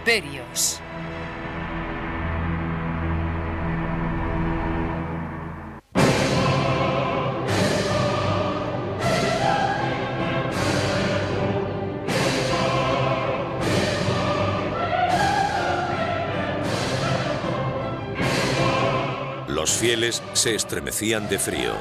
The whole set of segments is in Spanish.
imperios. Los fieles se estremecían de frío.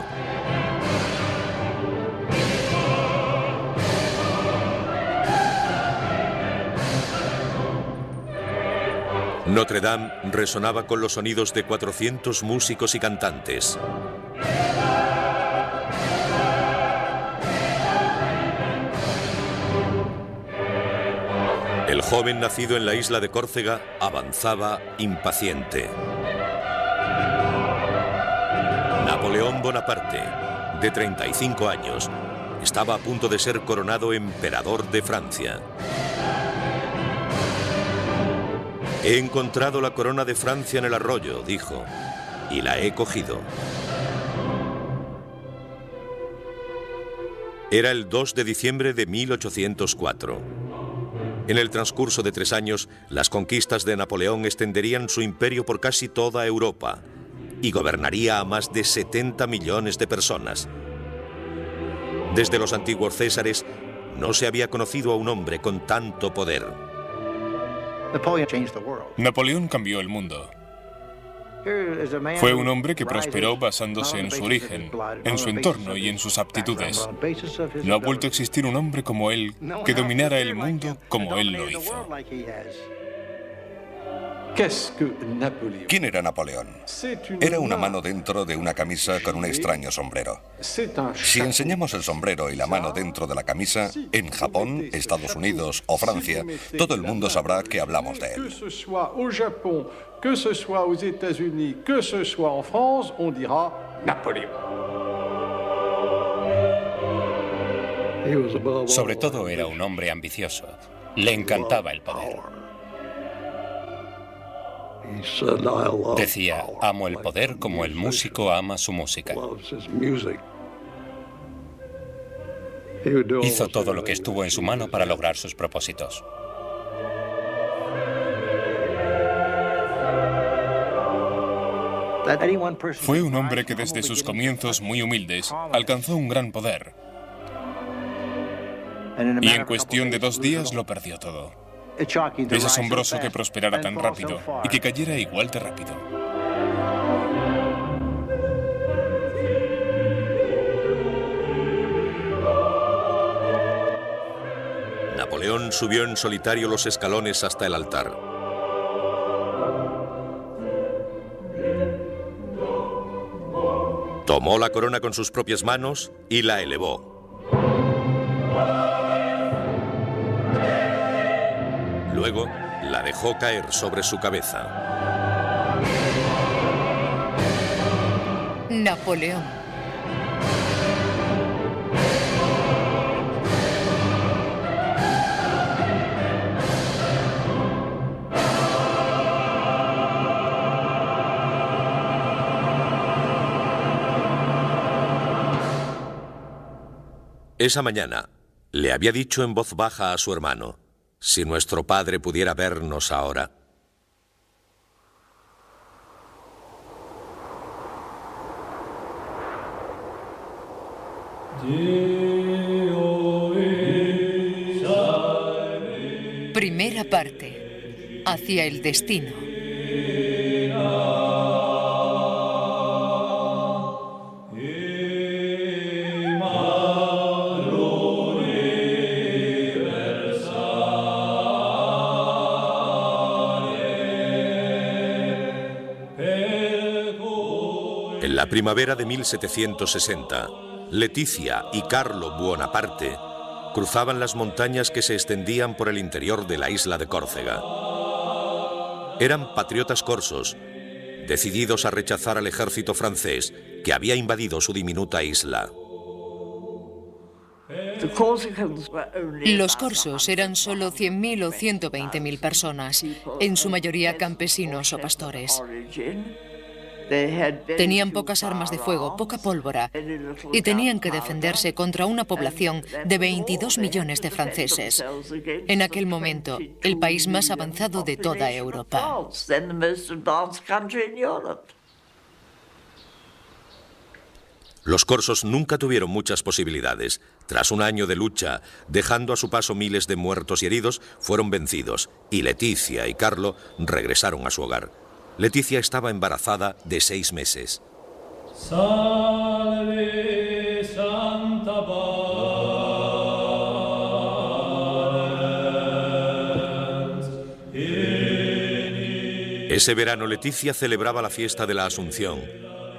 Notre Dame resonaba con los sonidos de 400 músicos y cantantes. El joven nacido en la isla de Córcega avanzaba impaciente. Napoleón Bonaparte, de 35 años, estaba a punto de ser coronado emperador de Francia. He encontrado la corona de Francia en el arroyo, dijo, y la he cogido. Era el 2 de diciembre de 1804. En el transcurso de 3 años, las conquistas de Napoleón extenderían su imperio por casi toda Europa y gobernaría a más de 70 millones de personas. Desde los antiguos Césares, no se había conocido a un hombre con tanto poder. Napoleón cambió el mundo. Fue un hombre que prosperó basándose en su origen, en su entorno y en sus aptitudes. No ha vuelto a existir un hombre como él que dominara el mundo como él lo hizo. ¿Quién era Napoleón? Era una mano dentro de una camisa con un extraño sombrero. Si enseñamos el sombrero y la mano dentro de la camisa, en Japón, Estados Unidos o Francia, todo el mundo sabrá que hablamos de él. Que ce soit aux États-Unis, que ce soit en France, on dira Napoléon. Sobre todo era un hombre ambicioso. Le encantaba el poder. Decía, amo el poder como el músico ama su música. Hizo todo lo que estuvo en su mano para lograr sus propósitos. Fue un hombre que desde sus comienzos muy humildes alcanzó un gran poder. Y en cuestión de 2 días lo perdió todo. Es asombroso que prosperara tan rápido y que cayera igual de rápido. Napoleón subió en solitario los escalones hasta el altar. Tomó la corona con sus propias manos y la elevó. Luego la dejó caer sobre su cabeza. Napoleón. Esa mañana le había dicho en voz baja a su hermano, si nuestro padre pudiera vernos ahora. Primera parte. Hacia el destino. En la primavera de 1760, Leticia y Carlo Buonaparte cruzaban las montañas que se extendían por el interior de la isla de Córcega. Eran patriotas corsos, decididos a rechazar al ejército francés que había invadido su diminuta isla. Los corsos eran solo 100.000 o 120.000 personas, en su mayoría campesinos o pastores. Tenían pocas armas de fuego, poca pólvora, y tenían que defenderse contra una población de 22 millones de franceses. En aquel momento, el país más avanzado de toda Europa. Los corsos nunca tuvieron muchas posibilidades. Tras un año de lucha, dejando a su paso miles de muertos y heridos, fueron vencidos, y Leticia y Carlo regresaron a su hogar. Leticia estaba embarazada de 6 meses. Salve Santa Valens. Ese verano Leticia celebraba la fiesta de la Asunción,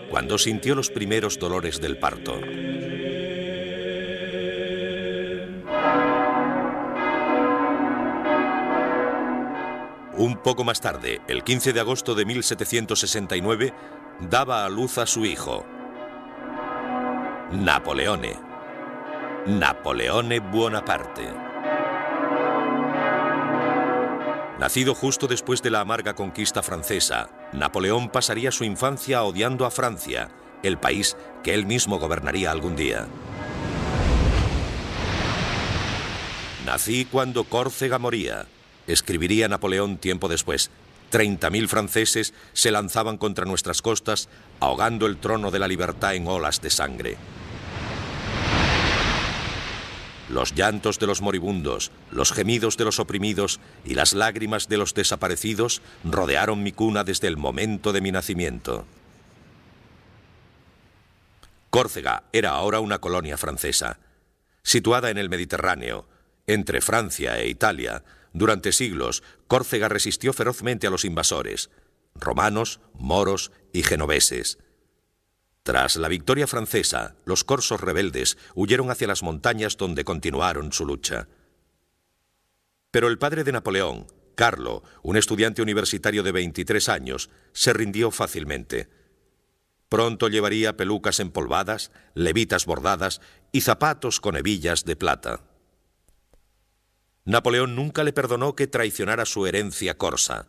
cuando sintió los primeros dolores del parto. Un poco más tarde, el 15 de agosto de 1769, daba a luz a su hijo, Napoleone Bonaparte. Nacido justo después de la amarga conquista francesa, Napoleón pasaría su infancia odiando a Francia, el país que él mismo gobernaría algún día. Nací cuando Córcega moría, escribiría Napoleón tiempo después. 30.000 franceses se lanzaban contra nuestras costas, ahogando el trono de la libertad en olas de sangre. Los llantos de los moribundos, los gemidos de los oprimidos y las lágrimas de los desaparecidos rodearon mi cuna desde el momento de mi nacimiento. Córcega era ahora una colonia francesa. Situada en el Mediterráneo, entre Francia e Italia, durante siglos, Córcega resistió ferozmente a los invasores, romanos, moros y genoveses. Tras la victoria francesa, los corsos rebeldes huyeron hacia las montañas donde continuaron su lucha. Pero el padre de Napoleón, Carlo, un estudiante universitario de 23 años, se rindió fácilmente. Pronto llevaría pelucas empolvadas, levitas bordadas y zapatos con hebillas de plata. Napoleón nunca le perdonó que traicionara su herencia corsa.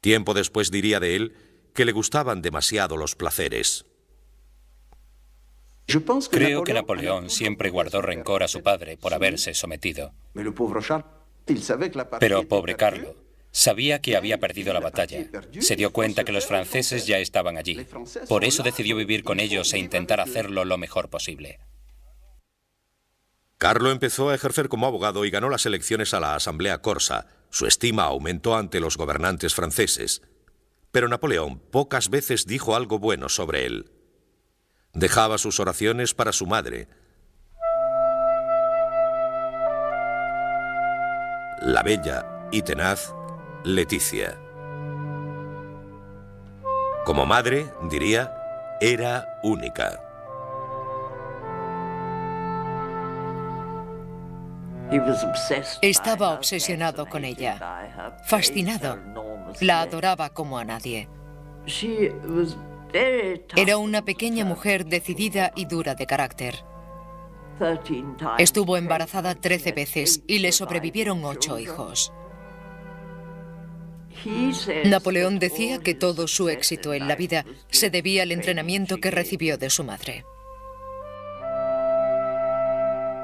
Tiempo después diría de él que le gustaban demasiado los placeres. Creo que Napoleón siempre guardó rencor a su padre por haberse sometido. Pero pobre Carlo, sabía que había perdido la batalla. Se dio cuenta que los franceses ya estaban allí. Por eso decidió vivir con ellos e intentar hacerlo lo mejor posible. Carlo empezó a ejercer como abogado y ganó las elecciones a la Asamblea Corsa. Su estima aumentó ante los gobernantes franceses. Pero Napoleón pocas veces dijo algo bueno sobre él. Dejaba sus oraciones para su madre, la bella y tenaz Leticia. Como madre, diría, era única. Estaba obsesionado con ella, fascinado. La adoraba como a nadie. Era una pequeña mujer decidida y dura de carácter. Estuvo embarazada 13 veces y le sobrevivieron 8 hijos. Napoleón decía que todo su éxito en la vida se debía al entrenamiento que recibió de su madre.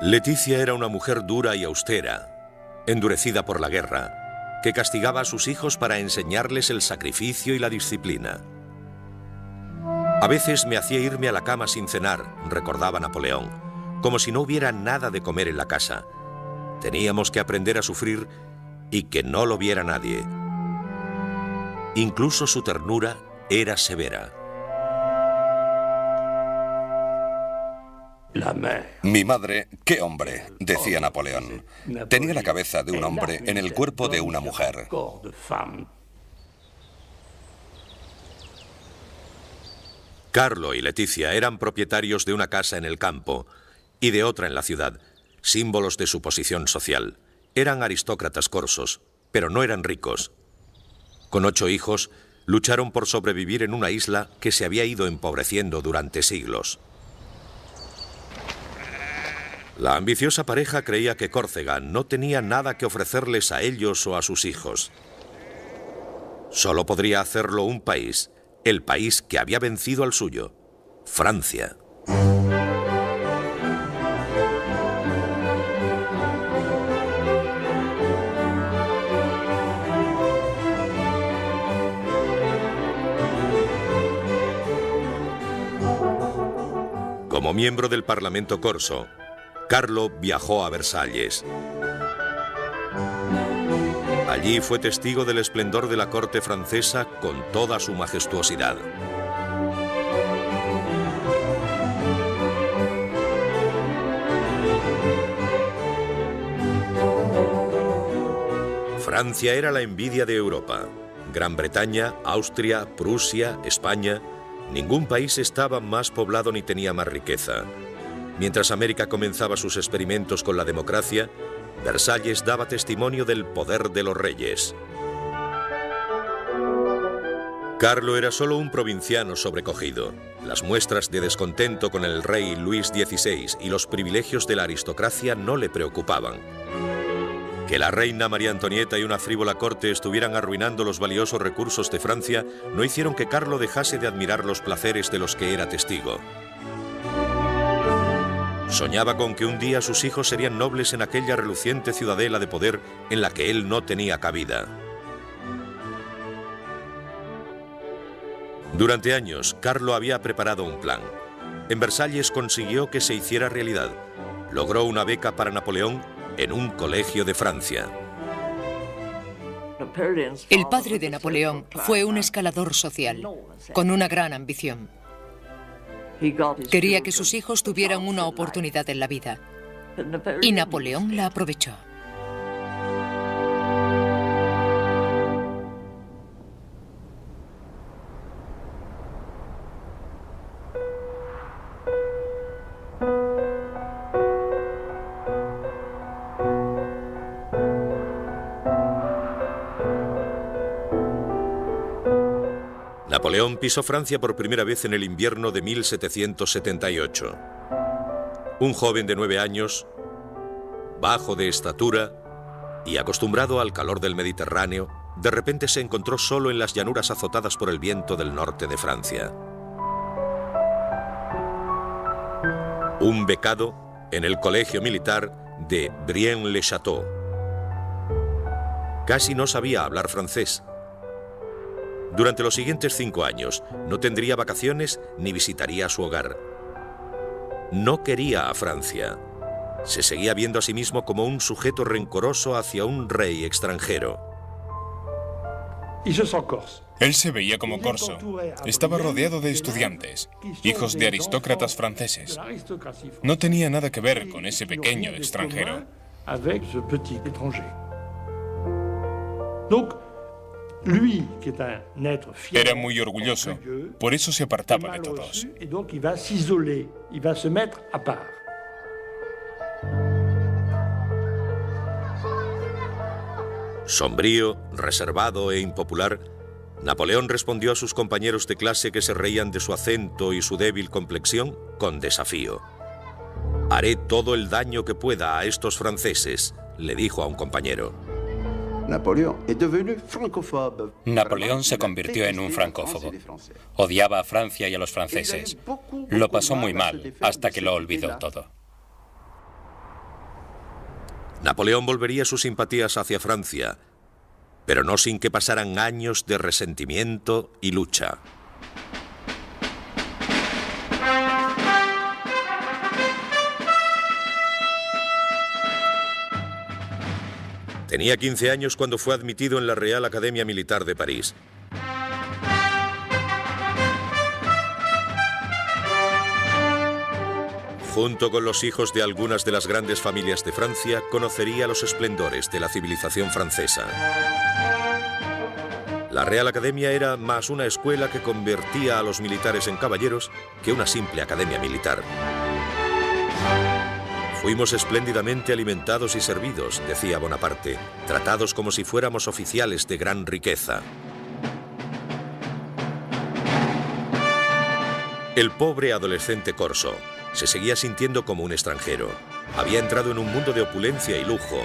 Leticia era una mujer dura y austera, endurecida por la guerra, que castigaba a sus hijos para enseñarles el sacrificio y la disciplina. A veces me hacía irme a la cama sin cenar, recordaba Napoleón, como si no hubiera nada de comer en la casa. Teníamos que aprender a sufrir y que no lo viera nadie. Incluso su ternura era severa. Mi madre, qué hombre, decía Napoleón. Tenía la cabeza de un hombre en el cuerpo de una mujer. Carlo y Leticia eran propietarios de una casa en el campo y de otra en la ciudad, símbolos de su posición social. Eran aristócratas corsos, pero no eran ricos. Con 8 hijos, lucharon por sobrevivir en una isla que se había ido empobreciendo durante siglos. La ambiciosa pareja creía que Córcega no tenía nada que ofrecerles a ellos o a sus hijos. Solo podría hacerlo un país, el país que había vencido al suyo, Francia. Como miembro del Parlamento corso, Carlo viajó a Versalles. Allí fue testigo del esplendor de la corte francesa con toda su majestuosidad. Francia era la envidia de Europa. Gran Bretaña, Austria, Prusia, España, ningún país estaba más poblado ni tenía más riqueza. Mientras América comenzaba sus experimentos con la democracia, Versalles daba testimonio del poder de los reyes. Carlo era solo un provinciano sobrecogido. Las muestras de descontento con el rey Luis XVI y los privilegios de la aristocracia no le preocupaban. Que la reina María Antonieta y una frívola corte estuvieran arruinando los valiosos recursos de Francia no hicieron que Carlo dejase de admirar los placeres de los que era testigo. Soñaba con que un día sus hijos serían nobles en aquella reluciente ciudadela de poder en la que él no tenía cabida. Durante años, Carlo había preparado un plan. En Versalles consiguió que se hiciera realidad. Logró una beca para Napoleón en un colegio de Francia. El padre de Napoleón fue un escalador social, con una gran ambición. Quería que sus hijos tuvieran una oportunidad en la vida, y Napoleón la aprovechó. Napoleón pisó Francia por primera vez en el invierno de 1778. Un joven de 9 años, bajo de estatura y acostumbrado al calor del Mediterráneo, de repente se encontró solo en las llanuras azotadas por el viento del norte de Francia. Un becado en el colegio militar de Brienne-le-Château. Casi no sabía hablar francés. Durante los siguientes 5 años no tendría vacaciones ni visitaría su hogar. No quería a Francia. Se seguía viendo a sí mismo como un sujeto rencoroso hacia un rey extranjero. Él se veía como corso. Estaba rodeado de estudiantes, hijos de aristócratas franceses. No tenía nada que ver con ese pequeño extranjero. Era muy orgulloso, por eso se apartaba de todos. Sombrío, reservado e impopular, Napoleón respondió a sus compañeros de clase que se reían de su acento y su débil complexión con desafío. «Haré todo el daño que pueda a estos franceses», le dijo a un compañero. Napoleón se convirtió en un francófobo. Odiaba a Francia y a los franceses. Lo pasó muy mal hasta que lo olvidó todo. Napoleón volvería sus simpatías hacia Francia, pero no sin que pasaran años de resentimiento y lucha. Tenía 15 años cuando fue admitido en la Real Academia Militar de París. Junto con los hijos de algunas de las grandes familias de Francia, conocería los esplendores de la civilización francesa. La Real Academia era más una escuela que convertía a los militares en caballeros que una simple academia militar. Fuimos espléndidamente alimentados y servidos, decía Bonaparte, tratados como si fuéramos oficiales de gran riqueza. El pobre adolescente corso se seguía sintiendo como un extranjero. Había entrado en un mundo de opulencia y lujo,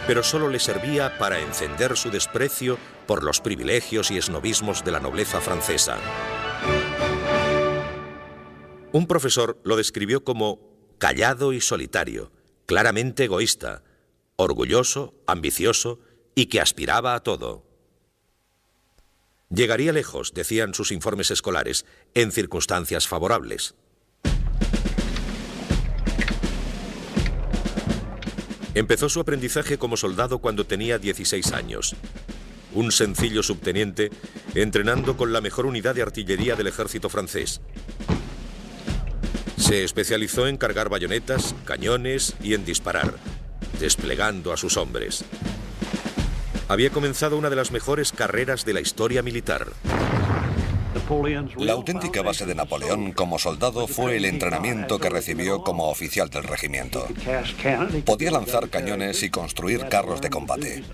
pero solo le servía para encender su desprecio por los privilegios y esnovismos de la nobleza francesa. Un profesor lo describió como callado y solitario, claramente egoísta, orgulloso, ambicioso y que aspiraba a todo. Llegaría lejos, decían sus informes escolares, en circunstancias favorables. Empezó su aprendizaje como soldado cuando tenía 16 años. Un sencillo subteniente entrenando con la mejor unidad de artillería del ejército francés. Se especializó en cargar bayonetas, cañones y en disparar, desplegando a sus hombres. Había comenzado una de las mejores carreras de la historia militar. La auténtica base de Napoleón como soldado fue el entrenamiento que recibió como oficial del regimiento. Podía lanzar cañones y construir carros de combate.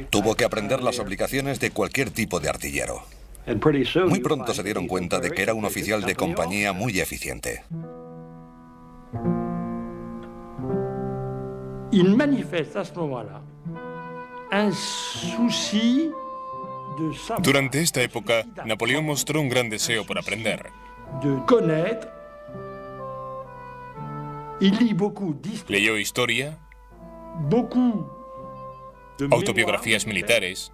Tuvo que aprender las obligaciones de cualquier tipo de artillero. Muy pronto se dieron cuenta de que era un oficial de compañía muy eficiente. Il manifeste à ce moment-là un souci. Durante esta época, Napoleón mostró un gran deseo por aprender. Leyó historia, autobiografías militares,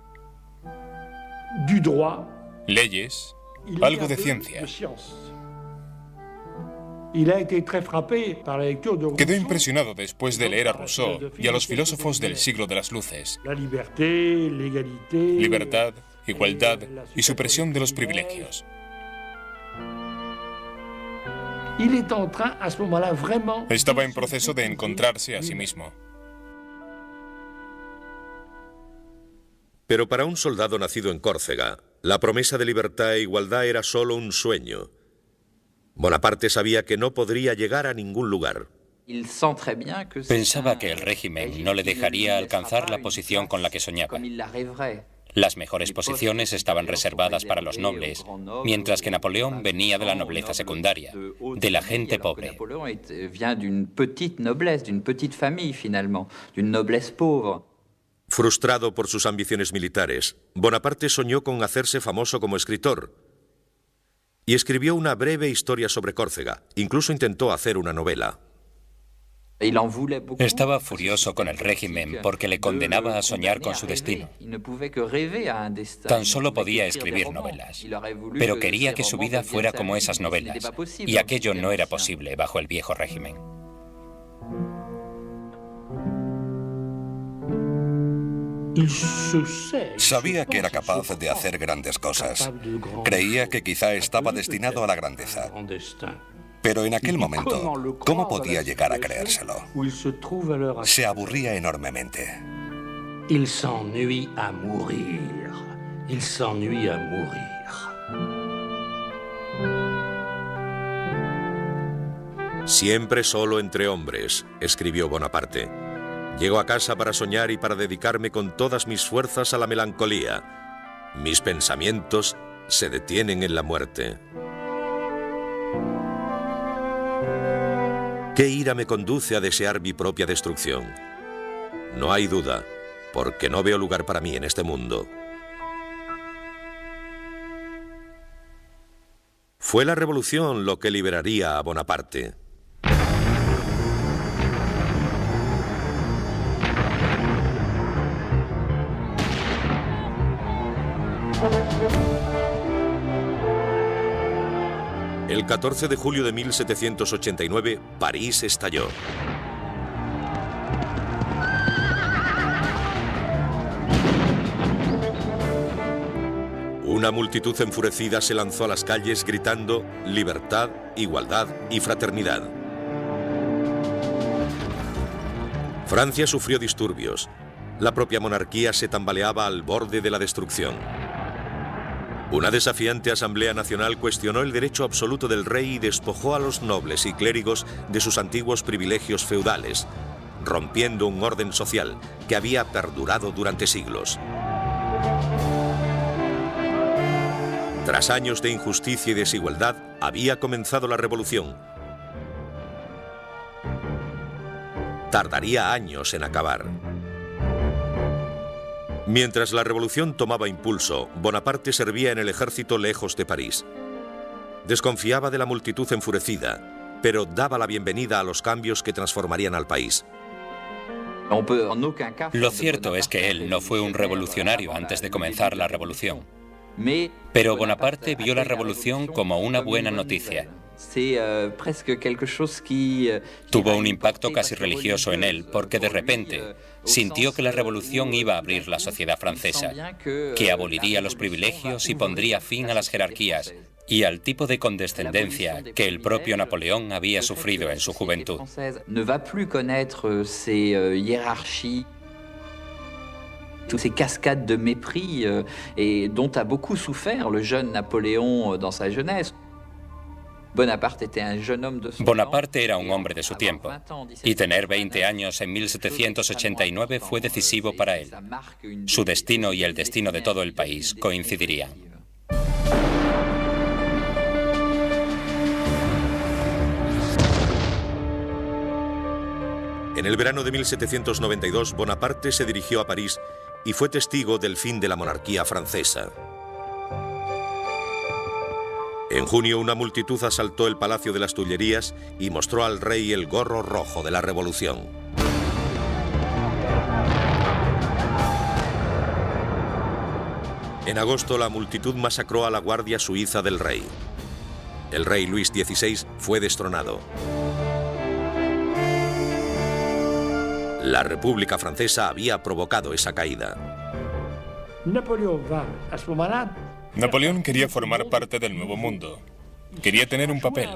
leyes, algo de ciencia. Quedó impresionado después de leer a Rousseau y a los filósofos del siglo de las luces. Libertad, igualdad y supresión de los privilegios. Estaba en proceso de encontrarse a sí mismo. Pero para un soldado nacido en Córcega, la promesa de libertad e igualdad era solo un sueño. Bonaparte sabía que no podría llegar a ningún lugar. Pensaba que el régimen no le dejaría alcanzar la posición con la que soñaba. Las mejores posiciones estaban reservadas para los nobles, mientras que Napoleón venía de la nobleza secundaria, de la gente pobre. Frustrado por sus ambiciones militares, Bonaparte soñó con hacerse famoso como escritor y escribió una breve historia sobre Córcega. Incluso intentó hacer una novela. Estaba furioso con el régimen porque le condenaba a soñar con su destino. Tan solo podía escribir novelas, pero quería que su vida fuera como esas novelas, y aquello no era posible bajo el viejo régimen. Sabía que era capaz de hacer grandes cosas. Creía que quizá estaba destinado a la grandeza. Pero en aquel momento, ¿cómo podía llegar a creérselo? Se aburría enormemente. Il s'ennuie à mourir. Il s'ennuie à mourir. Siempre solo entre hombres, escribió Bonaparte. Llego a casa para soñar y para dedicarme con todas mis fuerzas a la melancolía. Mis pensamientos se detienen en la muerte. ¿Qué ira me conduce a desear mi propia destrucción? No hay duda, porque no veo lugar para mí en este mundo. Fue la revolución lo que liberaría a Bonaparte. El 14 de julio de 1789, París estalló. Una multitud enfurecida se lanzó a las calles gritando libertad, igualdad y fraternidad. Francia sufrió disturbios. La propia monarquía se tambaleaba al borde de la destrucción. Una desafiante Asamblea Nacional cuestionó el derecho absoluto del rey y despojó a los nobles y clérigos de sus antiguos privilegios feudales, rompiendo un orden social que había perdurado durante siglos. Tras años de injusticia y desigualdad, había comenzado la revolución. Tardaría años en acabar. Mientras la revolución tomaba impulso, Bonaparte servía en el ejército lejos de París. Desconfiaba de la multitud enfurecida, pero daba la bienvenida a los cambios que transformarían al país. Lo cierto es que él no fue un revolucionario antes de comenzar la revolución. Pero Bonaparte vio la revolución como una buena noticia. Tuvo un impacto casi religioso en él, porque de repente sintió que la revolución iba a abrir la sociedad francesa, que aboliría los privilegios y pondría fin a las jerarquías y al tipo de condescendencia que el propio Napoleón había sufrido en su juventud. Toutes ces cascades de mépris dont a beaucoup souffert le jeune Napoléon dans sa jeunesse. Bonaparte era un hombre de su tiempo, y tener 20 años en 1789 fue decisivo para él. Su destino y el destino de todo el país coincidirían. En el verano de 1792, Bonaparte se dirigió a París y fue testigo del fin de la monarquía francesa. En junio, una multitud asaltó el Palacio de las Tullerías y mostró al rey el gorro rojo de la revolución. En agosto, la multitud masacró a la guardia suiza del rey. El rey Luis XVI fue destronado. La República Francesa había provocado esa caída. Napoleón quería formar parte del nuevo mundo. Quería tener un papel.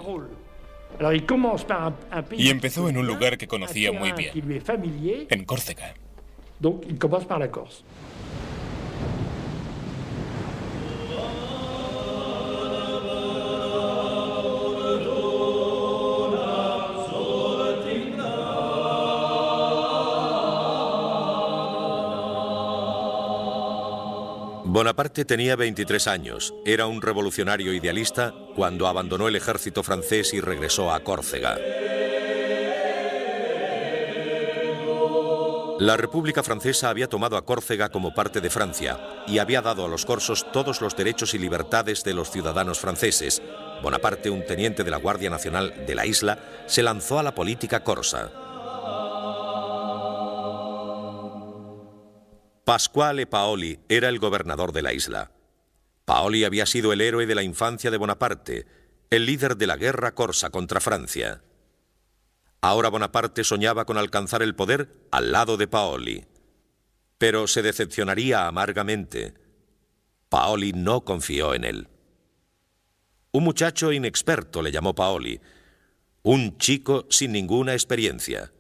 Y empezó en un lugar que conocía muy bien, en Córcega. Bonaparte tenía 23 años, era un revolucionario idealista cuando abandonó el ejército francés y regresó a Córcega. La República Francesa había tomado a Córcega como parte de Francia y había dado a los corsos todos los derechos y libertades de los ciudadanos franceses. Bonaparte, un teniente de la Guardia Nacional de la isla, se lanzó a la política corsa. Pasquale Paoli era el gobernador de la isla. Paoli había sido el héroe de la infancia de Bonaparte, el líder de la guerra corsa contra Francia. Ahora Bonaparte soñaba con alcanzar el poder al lado de Paoli. Pero se decepcionaría amargamente. Paoli no confió en él. Un muchacho inexperto, le llamó Paoli, un chico sin ninguna experiencia.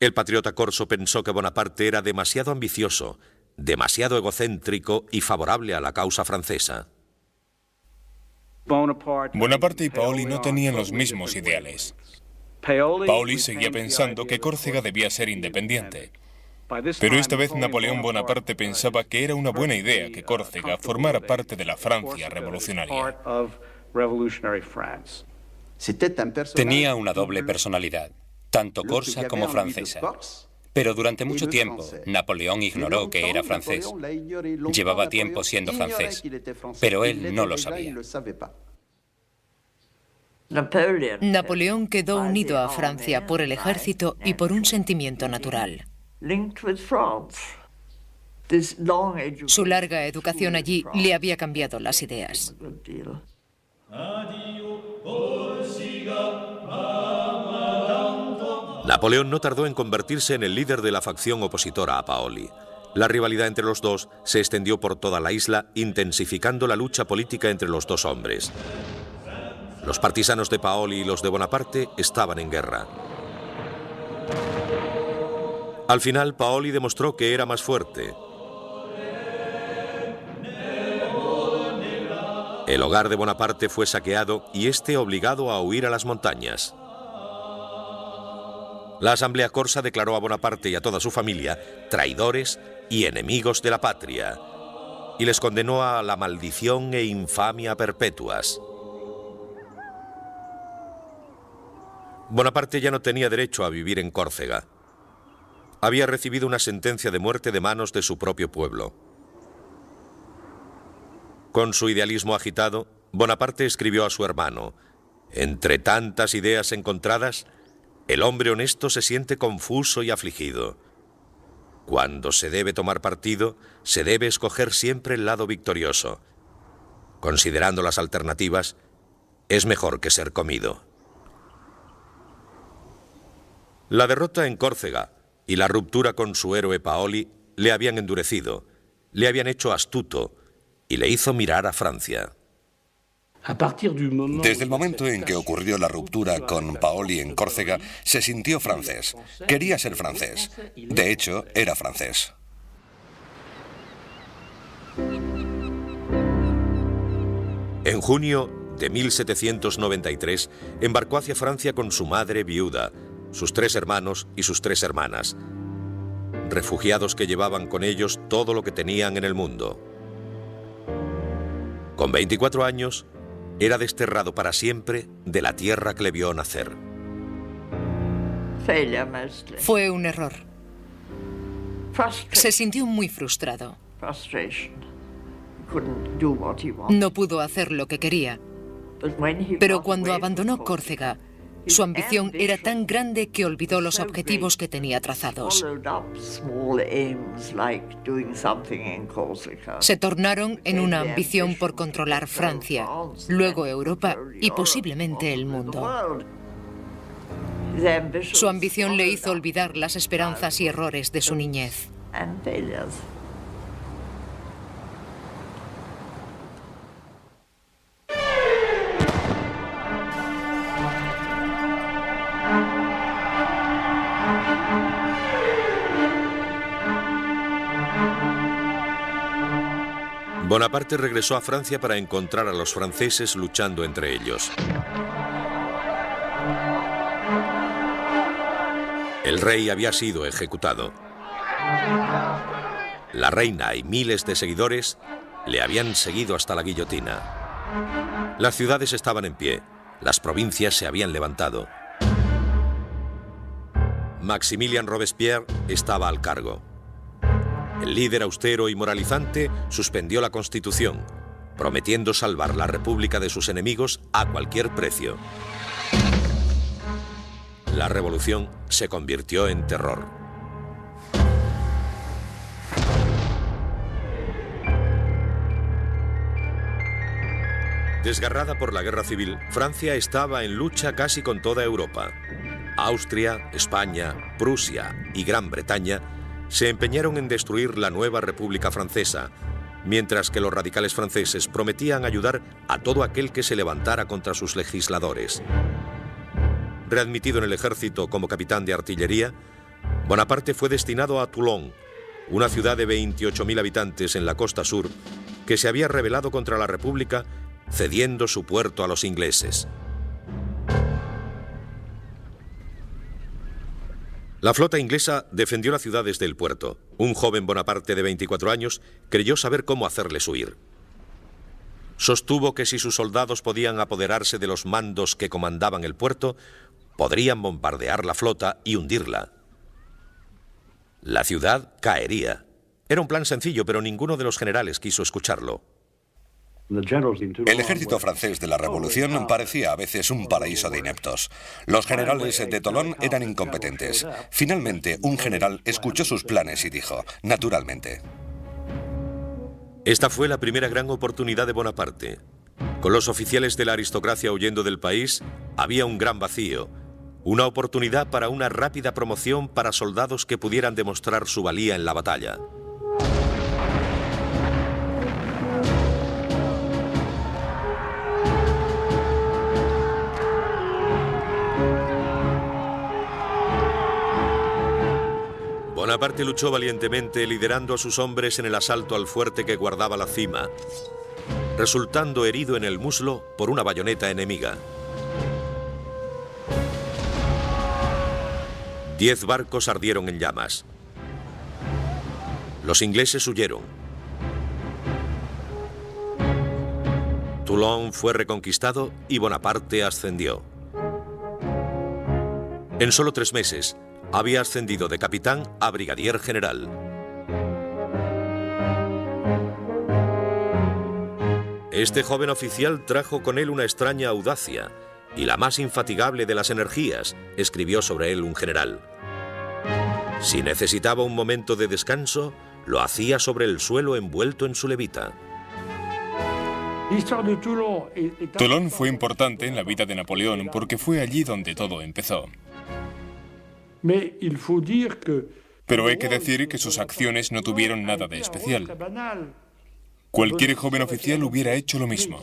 El patriota corso pensó que Bonaparte era demasiado ambicioso, demasiado egocéntrico y favorable a la causa francesa. Bonaparte y Paoli no tenían los mismos ideales. Paoli seguía pensando que Córcega debía ser independiente. Pero esta vez Napoleón Bonaparte pensaba que era una buena idea que Córcega formara parte de la Francia revolucionaria. Tenía una doble personalidad, tanto corsa como francesa. Pero durante mucho tiempo, Napoleón ignoró que era francés. Llevaba tiempo siendo francés, pero él no lo sabía. Napoleón quedó unido a Francia por el ejército y por un sentimiento natural. Su larga educación allí le había cambiado las ideas. Napoleón no tardó en convertirse en el líder de la facción opositora a Paoli. La rivalidad entre los dos se extendió por toda la isla, intensificando la lucha política entre los dos hombres. Los partisanos de Paoli y los de Bonaparte estaban en guerra. Al final, Paoli demostró que era más fuerte. El hogar de Bonaparte fue saqueado y este obligado a huir a las montañas. La Asamblea Corsa declaró a Bonaparte y a toda su familia traidores y enemigos de la patria y les condenó a la maldición e infamia perpetuas. Bonaparte ya no tenía derecho a vivir en Córcega. había recibido una sentencia de muerte de manos de su propio pueblo. Con su idealismo agitado, Bonaparte escribió a su hermano: entre tantas ideas encontradas, el hombre honesto se siente confuso y afligido. Cuando se debe tomar partido, se debe escoger siempre el lado victorioso. Considerando las alternativas, es mejor que ser comido. La derrota en Córcega y la ruptura con su héroe Paoli le habían endurecido, le habían hecho astuto y le hizo mirar a Francia. Desde el momento en que ocurrió la ruptura con Paoli en Córcega, se sintió francés. Quería ser francés. De hecho, era francés. En junio de 1793, embarcó hacia Francia con su madre viuda, sus 3 hermanos y sus 3 hermanas, refugiados que llevaban con ellos todo lo que tenían en el mundo. Con 24 años, era desterrado para siempre de la tierra que le vio nacer. Fue un error. Se sintió muy frustrado. No pudo hacer lo que quería. Pero cuando abandonó Córcega, su ambición era tan grande que olvidó los objetivos que tenía trazados. Se tornaron en una ambición por controlar Francia, luego Europa y posiblemente el mundo. Su ambición le hizo olvidar las esperanzas y errores de su niñez. Bonaparte regresó a Francia para encontrar a los franceses luchando entre ellos. El rey había sido ejecutado. La reina y miles de seguidores le habían seguido hasta la guillotina. Las ciudades estaban en pie, las provincias se habían levantado. Maximilien Robespierre estaba al cargo. El líder austero y moralizante suspendió la Constitución, prometiendo salvar la República de sus enemigos a cualquier precio. La revolución se convirtió en terror. Desgarrada por la guerra civil, Francia estaba en lucha casi con toda Europa. Austria, España, Prusia y Gran Bretaña se empeñaron en destruir la nueva República Francesa, mientras que los radicales franceses prometían ayudar a todo aquel que se levantara contra sus legisladores. Readmitido en el ejército como capitán de artillería, Bonaparte fue destinado a Toulon, una ciudad de 28.000 habitantes en la costa sur, que se había rebelado contra la República, cediendo su puerto a los ingleses. La flota inglesa defendió la ciudad desde el puerto. Un joven Bonaparte de 24 años creyó saber cómo hacerles huir. Sostuvo que si sus soldados podían apoderarse de los mandos que comandaban el puerto, podrían bombardear la flota y hundirla. La ciudad caería. Era un plan sencillo, pero ninguno de los generales quiso escucharlo. El ejército francés de la Revolución parecía a veces un paraíso de ineptos. Los generales de Tolón eran incompetentes. Finalmente, un general escuchó sus planes y dijo: naturalmente. Esta fue la primera gran oportunidad de Bonaparte. Con los oficiales de la aristocracia huyendo del país, había un gran vacío. Una oportunidad para una rápida promoción para soldados que pudieran demostrar su valía en la batalla. Bonaparte luchó valientemente, liderando a sus hombres en el asalto al fuerte que guardaba la cima, resultando herido en el muslo por una bayoneta enemiga. 10 barcos ardieron en llamas. Los ingleses huyeron. Toulon fue reconquistado y Bonaparte ascendió. En solo 3 meses, había ascendido de capitán a brigadier general. Este joven oficial trajo con él una extraña audacia y la más infatigable de las energías, escribió sobre él un general. Si necesitaba un momento de descanso, lo hacía sobre el suelo envuelto en su levita. Toulon fue importante en la vida de Napoleón porque fue allí donde todo empezó. Pero hay que decir que sus acciones no tuvieron nada de especial. Cualquier joven oficial hubiera hecho lo mismo,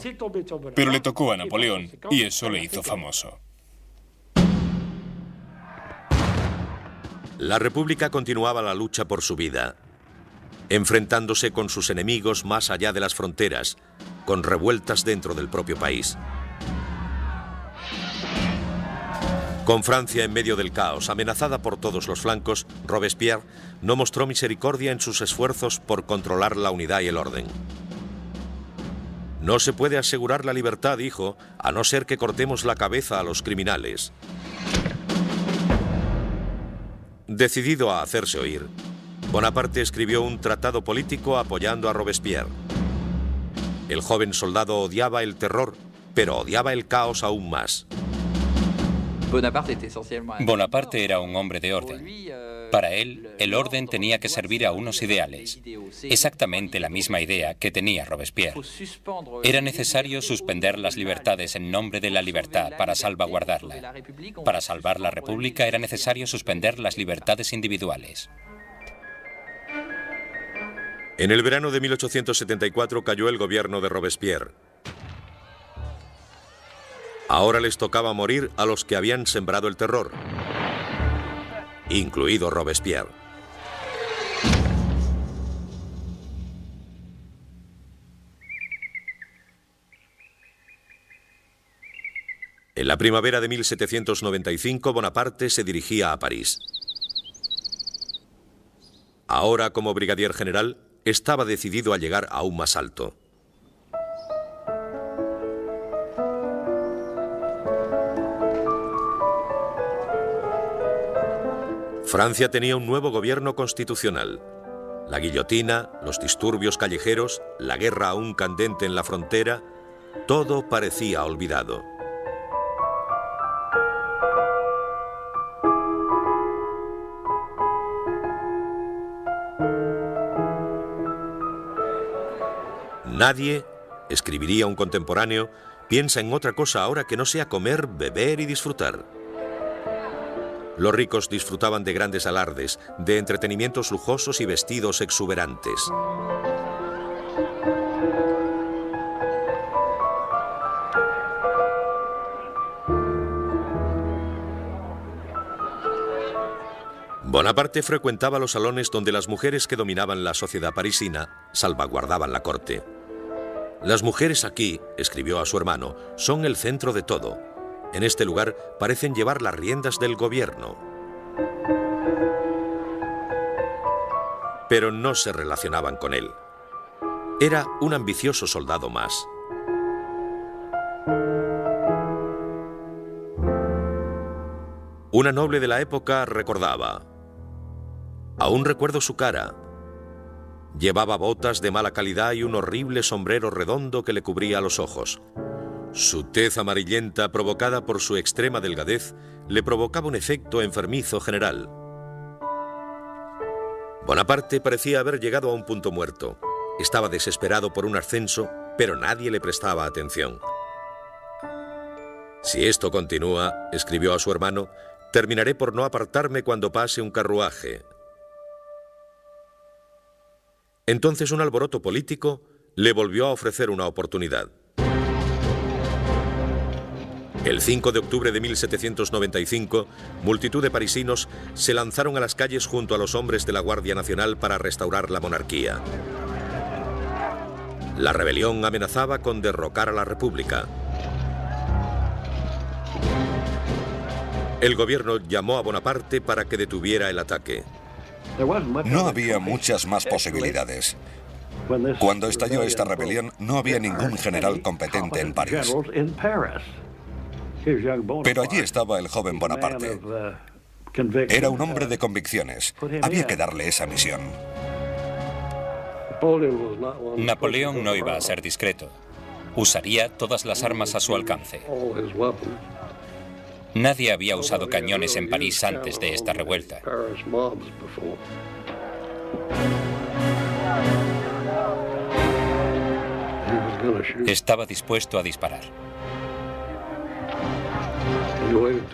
pero le tocó a Napoleón y eso le hizo famoso. La República continuaba la lucha por su vida, enfrentándose con sus enemigos más allá de las fronteras, con revueltas dentro del propio país. Con Francia en medio del caos, amenazada por todos los flancos, Robespierre no mostró misericordia en sus esfuerzos por controlar la unidad y el orden. No se puede asegurar la libertad, dijo, a no ser que cortemos la cabeza a los criminales. Decidido a hacerse oír, Bonaparte escribió un tratado político apoyando a Robespierre. El joven soldado odiaba el terror, pero odiaba el caos aún más. Bonaparte era un hombre de orden. Para él, el orden tenía que servir a unos ideales, exactamente la misma idea que tenía Robespierre. Era necesario suspender las libertades en nombre de la libertad para salvaguardarla. Para salvar la República era necesario suspender las libertades individuales. En el verano de 1874 cayó el gobierno de Robespierre. Ahora les tocaba morir a los que habían sembrado el terror, incluido Robespierre. En la primavera de 1795, Bonaparte se dirigía a París. Ahora, como brigadier general, estaba decidido a llegar aún más alto. Francia tenía un nuevo gobierno constitucional. La guillotina, los disturbios callejeros, la guerra aún candente en la frontera, todo parecía olvidado. Nadie, escribiría un contemporáneo, piensa en otra cosa ahora que no sea comer, beber y disfrutar. Los ricos disfrutaban de grandes alardes, de entretenimientos lujosos y vestidos exuberantes. Bonaparte frecuentaba los salones donde las mujeres que dominaban la sociedad parisina salvaguardaban la corte. Las mujeres aquí, escribió a su hermano, son el centro de todo. En este lugar parecen llevar las riendas del gobierno. Pero no se relacionaban con él. Era un ambicioso soldado más. Una noble de la época recordaba: aún recuerdo su cara. Llevaba botas de mala calidad y un horrible sombrero redondo que le cubría los ojos. Su tez amarillenta, provocada por su extrema delgadez, le provocaba un efecto enfermizo general. Bonaparte parecía haber llegado a un punto muerto. Estaba desesperado por un ascenso, pero nadie le prestaba atención. Si esto continúa, escribió a su hermano, terminaré por no apartarme cuando pase un carruaje. Entonces un alboroto político le volvió a ofrecer una oportunidad. El 5 de octubre de 1795, multitud de parisinos se lanzaron a las calles junto a los hombres de la Guardia Nacional para restaurar la monarquía. La rebelión amenazaba con derrocar a la República. El gobierno llamó a Bonaparte para que detuviera el ataque. No había muchas más posibilidades. Cuando estalló esta rebelión, no había ningún general competente en París. Pero allí estaba el joven Bonaparte. Era un hombre de convicciones. Había que darle esa misión. Napoleón no iba a ser discreto. Usaría todas las armas a su alcance. Nadie había usado cañones en París antes de esta revuelta. Estaba dispuesto a disparar.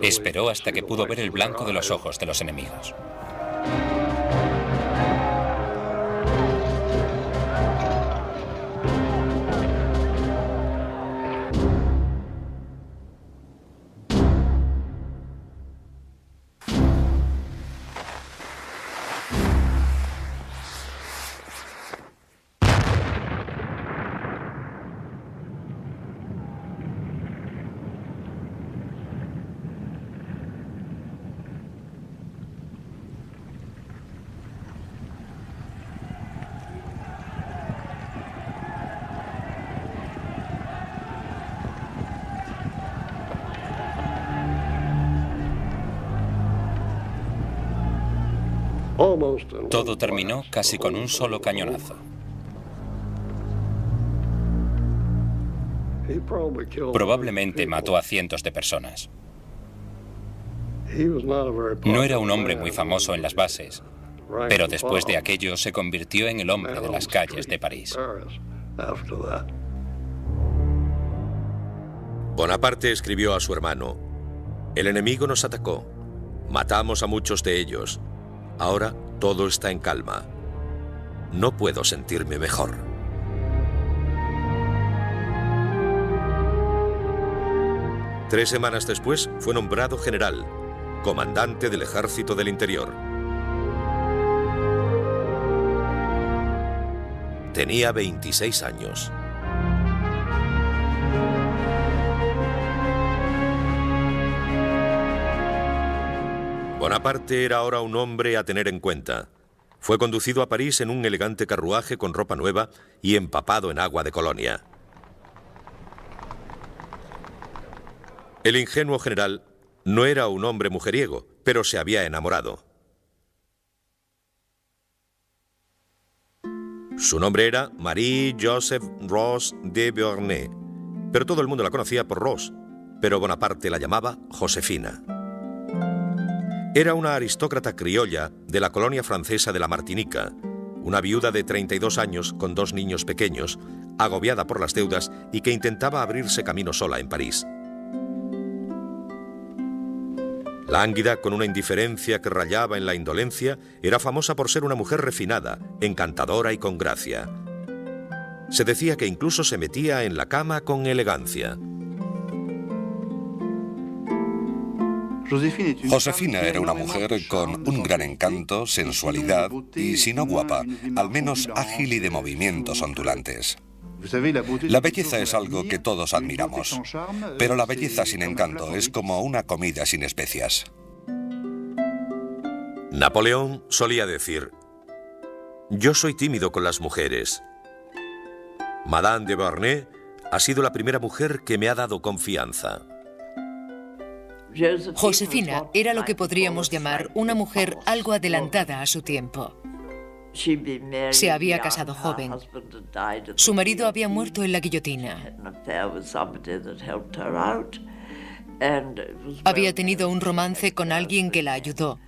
Esperó hasta que pudo ver el blanco de los ojos de los enemigos. Todo terminó casi con un solo cañonazo. Probablemente mató a cientos de personas. No era un hombre muy famoso en las bases, pero después de aquello se convirtió en el hombre de las calles de París. Bonaparte escribió a su hermano: "El enemigo nos atacó. Matamos a muchos de ellos. Ahora todo está en calma. No puedo sentirme mejor". Tres semanas después fue nombrado general, comandante del Ejército del Interior. Tenía 26 años. Bonaparte era ahora un hombre a tener en cuenta. Fue conducido a París en un elegante carruaje con ropa nueva y empapado en agua de Colonia. El ingenuo general no era un hombre mujeriego, pero se había enamorado. Su nombre era Marie-Joseph Rose de Beauharnais, pero todo el mundo la conocía por Rose, pero Bonaparte la llamaba Josefina. Era una aristócrata criolla de la colonia francesa de la Martinica, una viuda de 32 años con 2 niños pequeños, agobiada por las deudas y que intentaba abrirse camino sola en París. Lánguida, con una indiferencia que rayaba en la indolencia, era famosa por ser una mujer refinada, encantadora y con gracia. Se decía que incluso se metía en la cama con elegancia. Josefina era una mujer con un gran encanto, sensualidad y, si no guapa, al menos ágil y de movimientos ondulantes. La belleza es algo que todos admiramos, pero la belleza sin encanto es como una comida sin especias. Napoleón solía decir: "Yo soy tímido con las mujeres. Madame de Beauharnais ha sido la primera mujer que me ha dado confianza". Josefina era lo que podríamos llamar una mujer algo adelantada a su tiempo. Se había casado joven. Su marido había muerto en la guillotina. Había tenido un romance con alguien que la ayudó.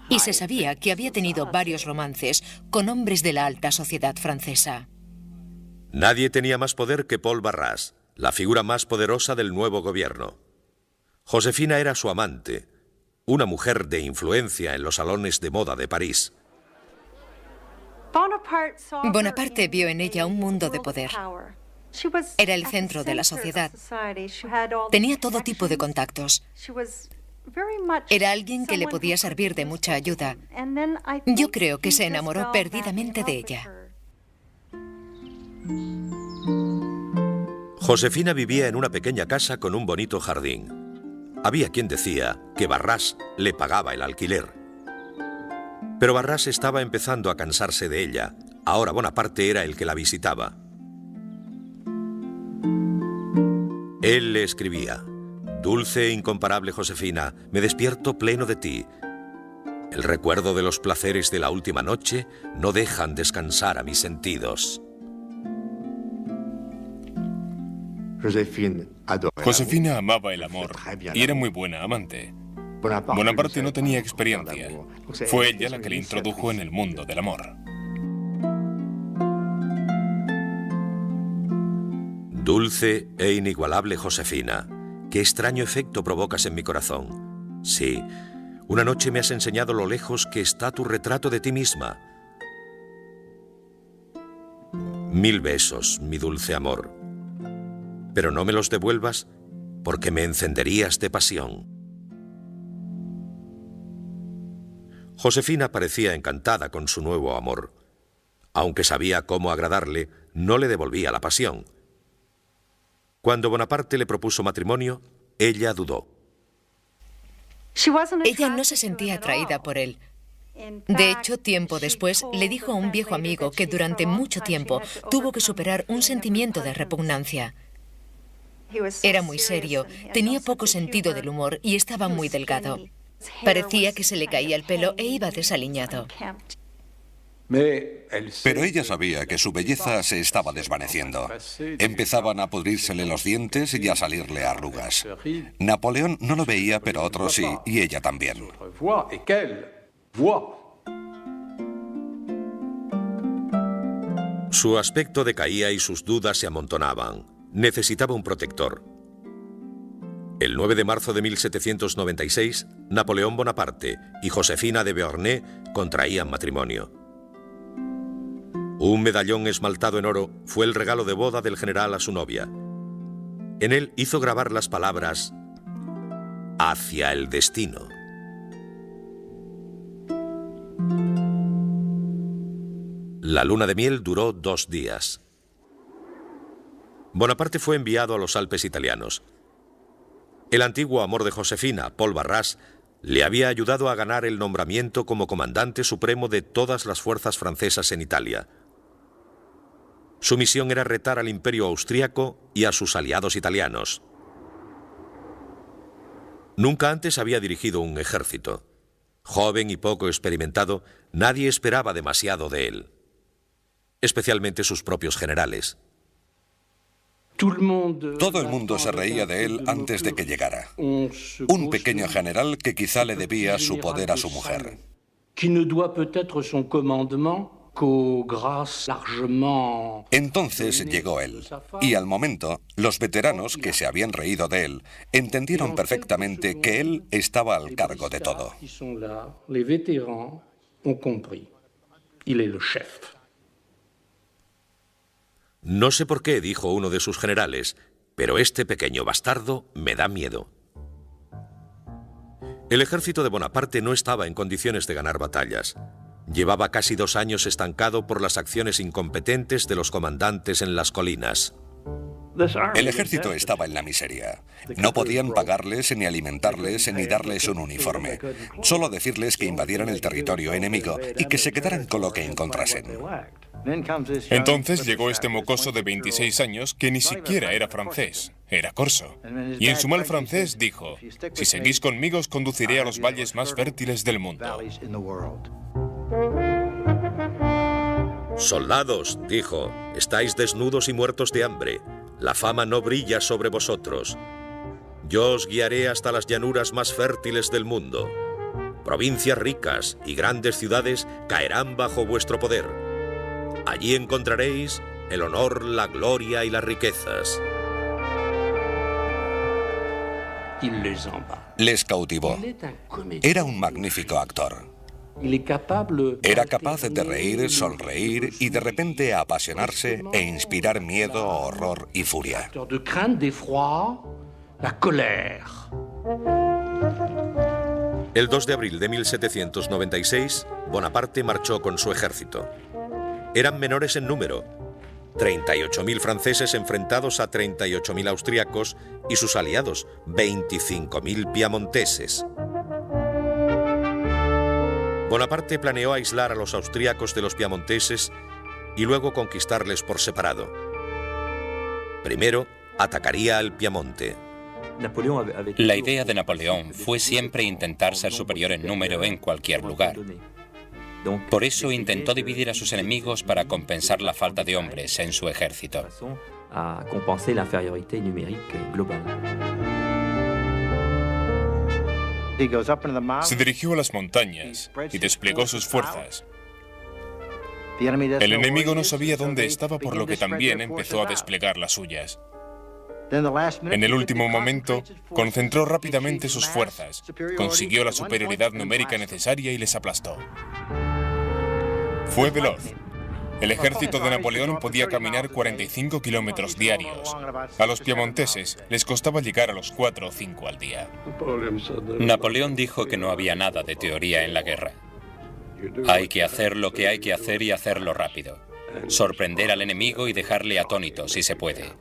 Y se sabía que había tenido varios romances con hombres de la alta sociedad francesa. Nadie tenía más poder que Paul Barras, la figura más poderosa del nuevo gobierno. Josefina era su amante, una mujer de influencia en los salones de moda de París. Bonaparte vio en ella un mundo de poder. Era el centro de la sociedad. Tenía todo tipo de contactos. Era alguien que le podía servir de mucha ayuda. Yo creo que se enamoró perdidamente de ella. Josefina vivía en una pequeña casa con un bonito jardín. Había quien decía que Barras le pagaba el alquiler. Pero Barras estaba empezando a cansarse de ella. Ahora Bonaparte era el que la visitaba. Él le escribía: "Dulce e incomparable Josefina, me despierto pleno de ti. El recuerdo de los placeres de la última noche no dejan descansar a mis sentidos. Josefina amaba el amor y era muy buena amante. Bonaparte no tenía experiencia. Fue ella la que le introdujo en el mundo del amor. Dulce e inigualable Josefina, qué extraño efecto provocas en mi corazón. Sí, una noche me has enseñado lo lejos que está tu retrato de ti misma. 1000 besos, mi dulce amor. Pero no me los devuelvas porque me encenderías de pasión. Josefina parecía encantada con su nuevo amor. Aunque sabía cómo agradarle, no le devolvía la pasión. Cuando Bonaparte le propuso matrimonio, ella dudó. Ella no se sentía atraída por él. De hecho, tiempo después, le dijo a un viejo amigo que durante mucho tiempo tuvo que superar un sentimiento de repugnancia. Era muy serio, tenía poco sentido del humor y estaba muy delgado. Parecía que se le caía el pelo e iba desaliñado. Pero ella sabía que su belleza se estaba desvaneciendo. Empezaban a pudrírsele los dientes y a salirle arrugas. Napoleón no lo veía, pero otros sí, y ella también. Su aspecto decaía y sus dudas se amontonaban. Necesitaba un protector. El 9 de marzo de 1796, Napoleón Bonaparte y Josefina de Beauharnais contraían matrimonio. Un medallón esmaltado en oro fue el regalo de boda del general a su novia. En él hizo grabar las palabras «Hacia el destino». La luna de miel duró 2 días. Bonaparte fue enviado a los Alpes italianos. El antiguo amor de Josefina, Paul Barras, le había ayudado a ganar el nombramiento como comandante supremo de todas las fuerzas francesas en Italia. Su misión era retar al Imperio austríaco y a sus aliados italianos. Nunca antes había dirigido un ejército. Joven y poco experimentado, nadie esperaba demasiado de él, especialmente sus propios generales. Todo el mundo se reía de él antes de que llegara. Un pequeño general que quizá le debía su poder a su mujer. Entonces llegó él, y al momento, los veteranos que se habían reído de él entendieron perfectamente que él estaba al cargo de todo. No sé por qué, dijo uno de sus generales, pero este pequeño bastardo me da miedo. El ejército de Bonaparte no estaba en condiciones de ganar batallas. Llevaba casi 2 años estancado por las acciones incompetentes de los comandantes en las colinas. El ejército estaba en la miseria. No podían pagarles, ni alimentarles, ni darles un uniforme. Solo decirles que invadieran el territorio enemigo y que se quedaran con lo que encontrasen. Entonces llegó este mocoso de 26 años que ni siquiera era francés, era corso. Y en su mal francés dijo: si seguís conmigo os conduciré a los valles más fértiles del mundo. Soldados, dijo, estáis desnudos y muertos de hambre. La fama no brilla sobre vosotros. Yo os guiaré hasta las llanuras más fértiles del mundo. Provincias ricas y grandes ciudades caerán bajo vuestro poder. Allí encontraréis el honor, la gloria y las riquezas. Les cautivó. Era un magnífico actor. Era capaz de reír, sonreír y de repente apasionarse e inspirar miedo, horror y furia. El 2 de abril de 1796, Bonaparte marchó con su ejército. Eran menores en número, 38.000 franceses enfrentados a 38.000 austriacos y sus aliados, 25.000 piamonteses. Bonaparte planeó aislar a los austriacos de los piamonteses y luego conquistarles por separado. Primero, atacaría al Piamonte. La idea de Napoleón fue siempre intentar ser superior en número en cualquier lugar. Por eso intentó dividir a sus enemigos para compensar la falta de hombres en su ejército. Se dirigió a las montañas y desplegó sus fuerzas. El enemigo no sabía dónde estaba, por lo que también empezó a desplegar las suyas. En el último momento, concentró rápidamente sus fuerzas, consiguió la superioridad numérica necesaria y les aplastó. Fue veloz. El ejército de Napoleón podía caminar 45 kilómetros diarios. A los piamonteses les costaba llegar a los 4 o 5 al día. Napoleón dijo que no había nada de teoría en la guerra. Hay que hacer lo que hay que hacer y hacerlo rápido. Sorprender al enemigo y dejarle atónito si se puede.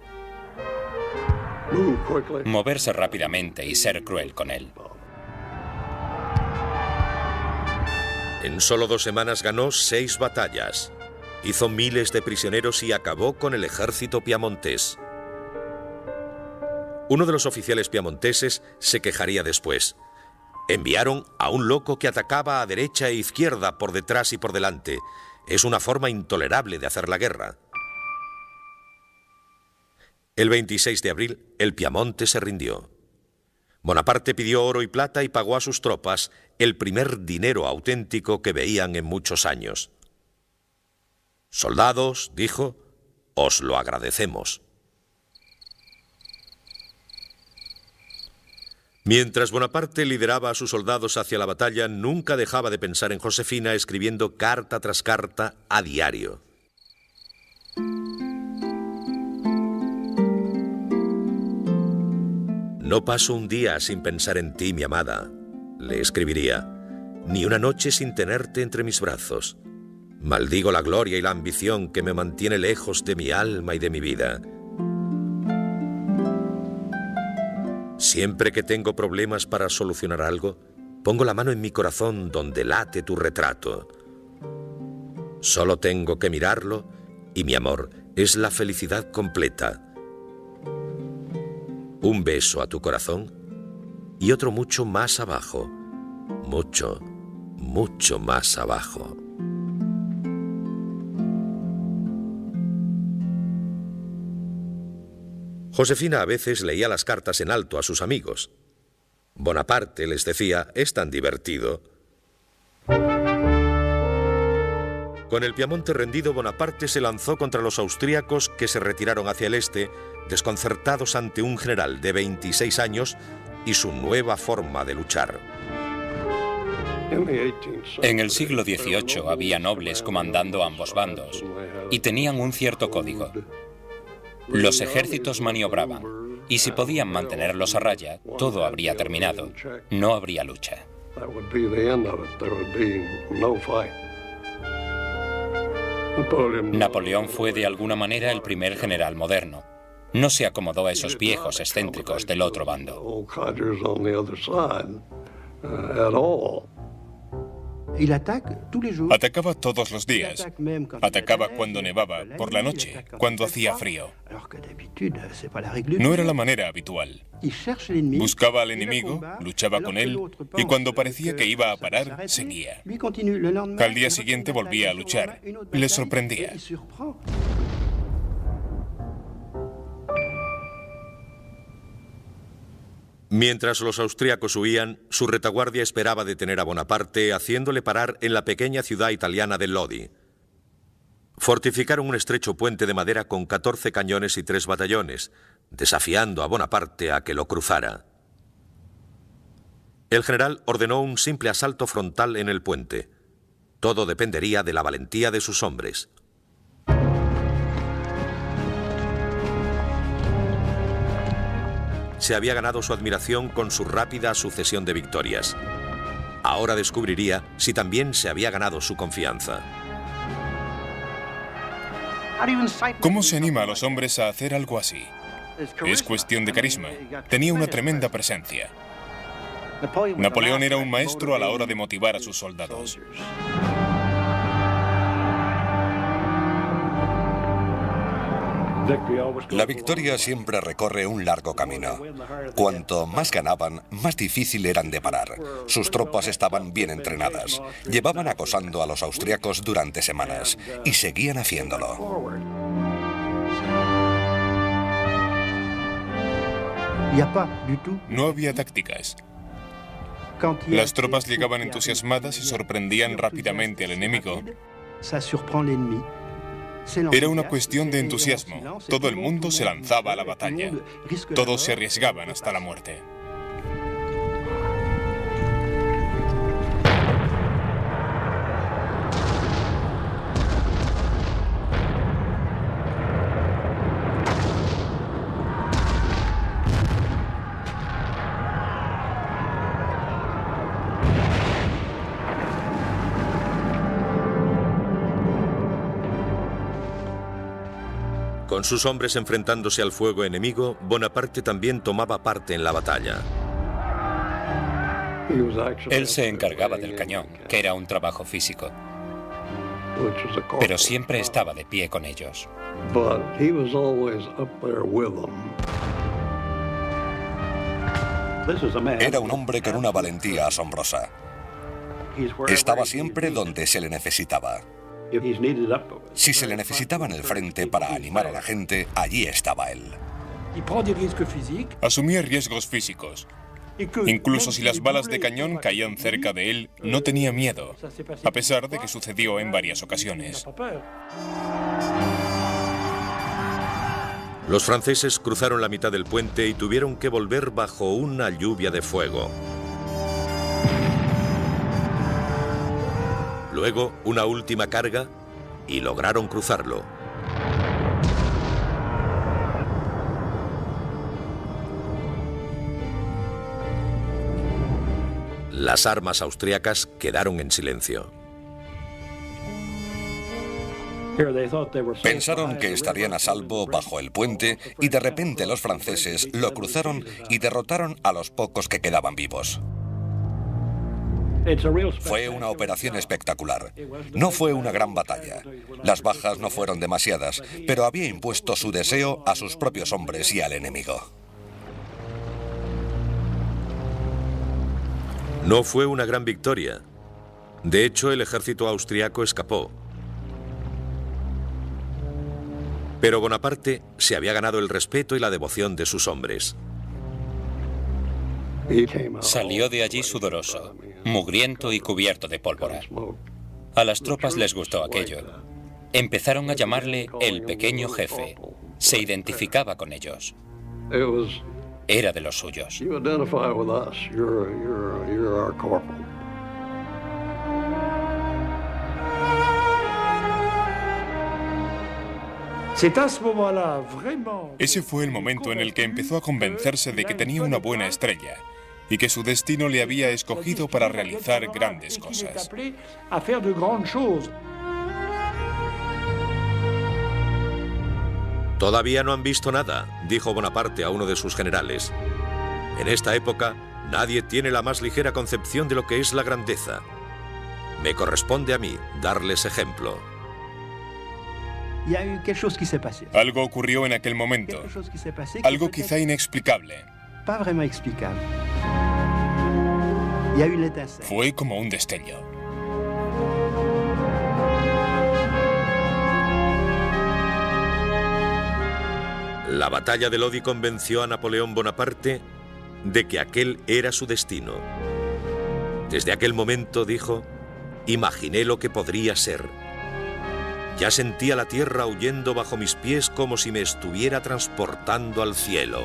Moverse rápidamente y ser cruel con él. En solo 2 semanas ganó 6 batallas. Hizo miles de prisioneros y acabó con el ejército piamontés. Uno de los oficiales piamonteses se quejaría después. Enviaron a un loco que atacaba a derecha e izquierda, por detrás y por delante. Es una forma intolerable de hacer la guerra. El 26 de abril, el Piamonte se rindió. Bonaparte pidió oro y plata y pagó a sus tropas el primer dinero auténtico que veían en muchos años. «Soldados», dijo, «os lo agradecemos». Mientras Bonaparte lideraba a sus soldados hacia la batalla, nunca dejaba de pensar en Josefina, escribiendo carta tras carta a diario. «No paso un día sin pensar en ti, mi amada», le escribiría, «ni una noche sin tenerte entre mis brazos. Maldigo la gloria y la ambición que me mantiene lejos de mi alma y de mi vida. Siempre que tengo problemas para solucionar algo, pongo la mano en mi corazón donde late tu retrato. Solo tengo que mirarlo y mi amor es la felicidad completa. Un beso a tu corazón y otro mucho más abajo, mucho, mucho más abajo». Josefina a veces leía las cartas en alto a sus amigos. Bonaparte les decía, «es tan divertido». Con el Piamonte rendido, Bonaparte se lanzó contra los austríacos, que se retiraron hacia el este, desconcertados ante un general de 26 años y su nueva forma de luchar. En el siglo XVIII había nobles comandando ambos bandos y tenían un cierto código. Los ejércitos maniobraban, y si podían mantenerlos a raya, todo habría terminado. No habría lucha. Napoleón fue de alguna manera el primer general moderno. No se acomodó a esos viejos excéntricos del otro bando. Atacaba todos los días. Atacaba cuando nevaba, por la noche, cuando hacía frío. No era la manera habitual. Buscaba al enemigo, luchaba con él, y cuando parecía que iba a parar, seguía. Al día siguiente volvía a luchar. Le sorprendía. Mientras los austríacos huían, su retaguardia esperaba detener a Bonaparte, haciéndole parar en la pequeña ciudad italiana de Lodi. Fortificaron un estrecho puente de madera con 14 cañones y 3 batallones, desafiando a Bonaparte a que lo cruzara. El general ordenó un simple asalto frontal en el puente. Todo dependería de la valentía de sus hombres. Se había ganado su admiración con su rápida sucesión de victorias. Ahora descubriría si también se había ganado su confianza. ¿Cómo se anima a los hombres a hacer algo así? Es cuestión de carisma. Tenía una tremenda presencia. Napoleón era un maestro a la hora de motivar a sus soldados. La victoria siempre recorre un largo camino. Cuanto más ganaban, más difícil eran de parar. Sus tropas estaban bien entrenadas. Llevaban acosando a los austriacos durante semanas y seguían haciéndolo. No había tácticas. Las tropas llegaban entusiasmadas y sorprendían rápidamente al enemigo. Era una cuestión de entusiasmo. Todo el mundo se lanzaba a la batalla. Todos se arriesgaban hasta la muerte. Con sus hombres enfrentándose al fuego enemigo, Bonaparte también tomaba parte en la batalla. Él se encargaba del cañón, que era un trabajo físico, pero siempre estaba de pie con ellos. Era un hombre con una valentía asombrosa. Estaba siempre donde se le necesitaba. Si se le necesitaba en el frente para animar a la gente, allí estaba él. Asumía riesgos físicos. Incluso si las balas de cañón caían cerca de él, no tenía miedo, a pesar de que sucedió en varias ocasiones. Los franceses cruzaron la mitad del puente y tuvieron que volver bajo una lluvia de fuego. Luego, una última carga y lograron cruzarlo. Las armas austriacas quedaron en silencio. Pensaron que estarían a salvo bajo el puente y de repente los franceses lo cruzaron y derrotaron a los pocos que quedaban vivos. Fue una operación espectacular. No fue una gran batalla. Las bajas no fueron demasiadas, pero había impuesto su deseo a sus propios hombres y al enemigo. No fue una gran victoria. De hecho, el ejército austriaco escapó. Pero Bonaparte se había ganado el respeto y la devoción de sus hombres. Salió de allí sudoroso, mugriento y cubierto de pólvora. A las tropas les gustó aquello. Empezaron a llamarle el pequeño jefe. Se identificaba con ellos. Era de los suyos. Ese fue el momento en el que empezó a convencerse de que tenía una buena estrella y que su destino le había escogido para realizar grandes cosas. Todavía no han visto nada, dijo Bonaparte a uno de sus generales. En esta época, nadie tiene la más ligera concepción de lo que es la grandeza. Me corresponde a mí darles ejemplo. Algo ocurrió en aquel momento, algo quizá inexplicable. Fue como un destello. La batalla de Lodi convenció a Napoleón Bonaparte de que aquel era su destino. Desde aquel momento, dijo, imaginé lo que podría ser. Ya sentía la tierra huyendo bajo mis pies como si me estuviera transportando al cielo.